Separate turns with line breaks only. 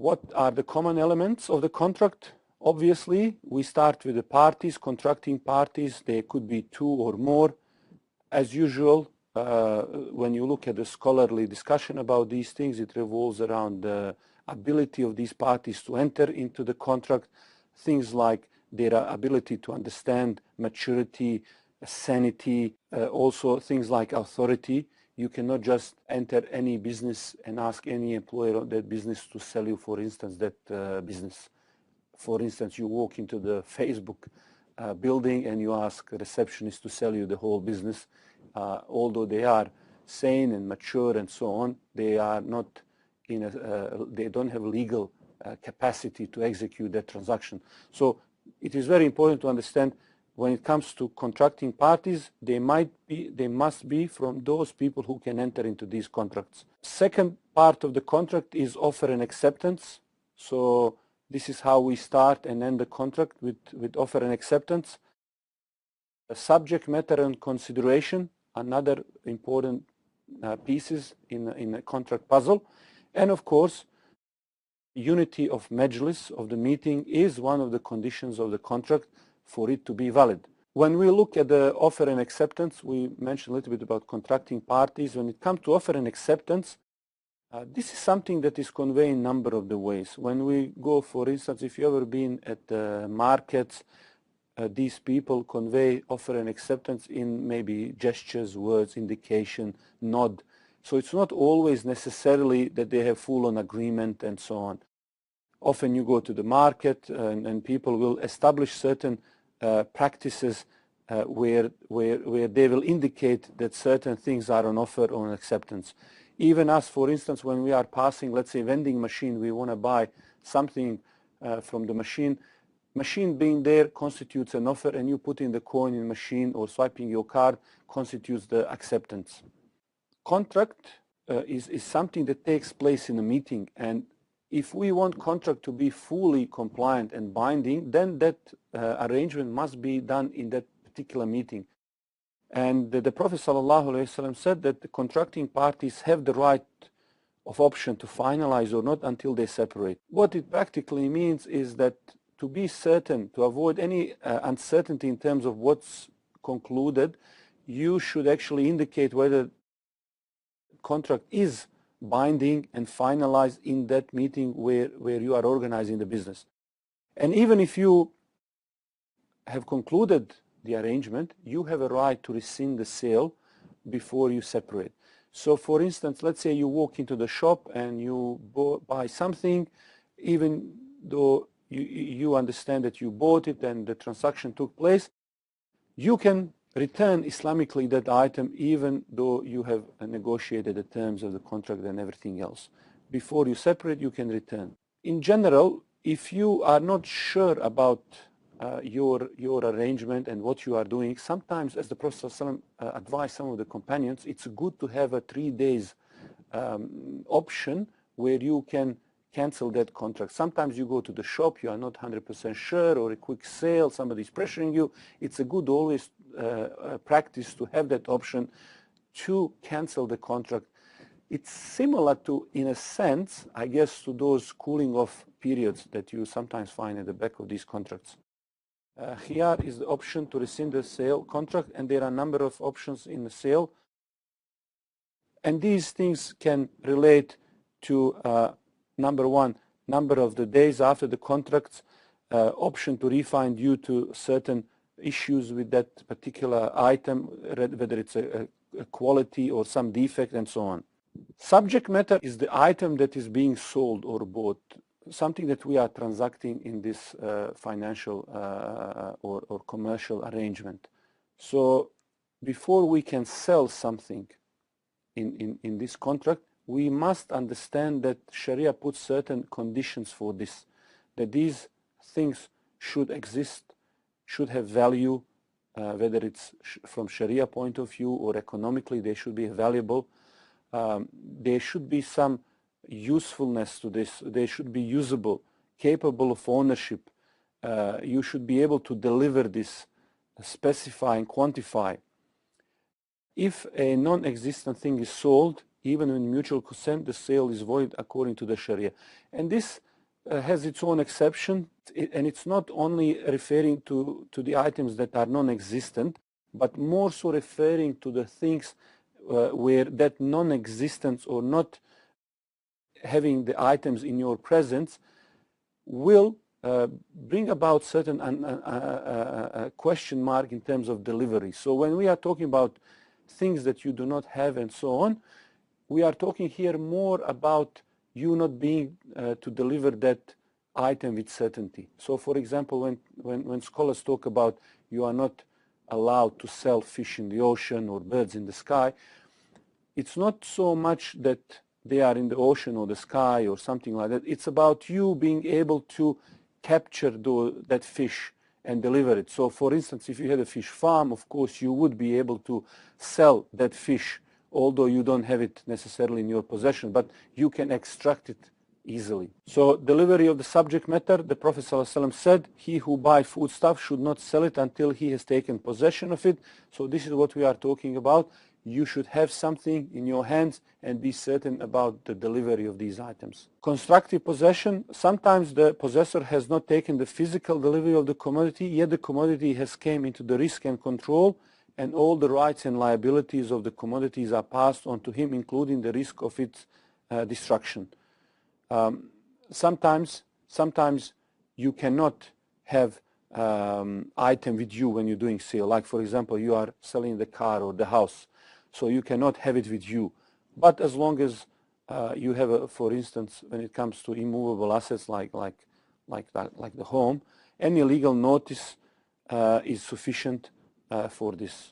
What are the common elements of the contract? Obviously, we start with the parties, contracting parties. There could be two or more. As usual, when you look at the scholarly discussion about these things, it revolves around the ability of these parties to enter into the contract, things like their ability to understand maturity, sanity, also things like authority. You cannot just enter any business and ask any employer of that business to sell you, for instance, that business. For instance, you walk into the Facebook building and you ask a receptionist to sell you the whole business. Although they are sane and mature and so on, they are not in they don't have legal capacity to execute that transaction. So it is very important to understand when it comes to contracting parties, they must be from those people who can enter into these contracts. Second part of the contract is offer and acceptance. So this is how we start and end the contract with offer and acceptance. Subject matter and consideration, another important pieces in a contract puzzle. And of course, unity of majlis, of the meeting, is one of the conditions of the contract for it to be valid. When we look at the offer and acceptance, we mentioned a little bit about contracting parties. When it comes to offer and acceptance, this is something that is conveyed in a number of the ways. When we go, for instance, if you've ever been at the markets, these people convey offer and acceptance in maybe gestures, words, indication, nod. So it's not always necessarily that they have full-on agreement and so on. Often you go to the market and people will establish certain practices where they will indicate that certain things are on offer or on acceptance. Even us, for instance, when we are passing, let's say, vending machine, we want to buy something from the machine. Machine being there constitutes an offer, and you put in the coin in the machine or swiping your card constitutes the acceptance. Contract is something that takes place in a meeting, and if we want contract to be fully compliant and binding, then that arrangement must be done in that particular meeting. And the Prophet ﷺ said that the contracting parties have the right of option to finalize or not until they separate. What it practically means is that to be certain, to avoid any uncertainty in terms of what's concluded, you should actually indicate whether contract is binding and finalized in that meeting where you are organizing the business. And even if you have concluded the arrangement, you have a right to rescind the sale before you separate. So for instance, let's say you walk into the shop and you buy something, even though you understand that you bought it and the transaction took place, you can return Islamically that item even though you have negotiated the terms of the contract and everything else. Before you separate, you can return. In general, if you are not sure about your arrangement and what you are doing, sometimes, as the Prophet ﷺ advised some of the companions, it's good to have a 3 days option where you can cancel that contract. Sometimes you go to the shop, you are not 100% sure, or a quick sale, somebody's pressuring you. It's a good always practice to have that option to cancel the contract. It's similar to, in a sense, I guess, to those cooling off periods that you sometimes find at the back of these contracts. Here is the option to rescind the sale contract, and there are a number of options in the sale. And these things can relate to number one, number of the days after the contracts, option to refund due to certain issues with that particular item, whether it's a quality or some defect and so on. Subject matter is the item that is being sold or bought, something that we are transacting in this financial or commercial arrangement. So before we can sell something in this contract, we must understand that Sharia puts certain conditions for this, that these things should exist, should have value, whether it's from Sharia point of view or economically, they should be valuable. There should be some usefulness to this. They should be usable, capable of ownership. You should be able to deliver this, specify and quantify. If a non-existent thing is sold, even in mutual consent, the sale is void according to the Sharia. And this has its own exception, and it's not only referring to the items that are non-existent, but more so referring to the things where that non-existence or not having the items in your presence will bring about certain question mark in terms of delivery. So when we are talking about things that you do not have and so on, we are talking here more about you not being to deliver that item with certainty. So for example, when scholars talk about you are not allowed to sell fish in the ocean or birds in the sky, it's not so much that they are in the ocean or the sky or something like that. It's about you being able to capture that fish and deliver it. So for instance, if you had a fish farm, of course you would be able to sell that fish, although you don't have it necessarily in your possession, but you can extract it easily. So delivery of the subject matter, the Prophet ﷺ said, he who buys foodstuff should not sell it until he has taken possession of it. So this is what we are talking about. You should have something in your hands and be certain about the delivery of these items. Constructive possession, sometimes the possessor has not taken the physical delivery of the commodity, yet the commodity has came into the risk and control, and all the rights and liabilities of the commodities are passed on to him, including the risk of its destruction. Sometimes you cannot have item with you when you're doing sale. Like for example, you are selling the car or the house, so you cannot have it with you. But as long as you have, for instance, when it comes to immovable assets like the home, any legal notice is sufficient for this.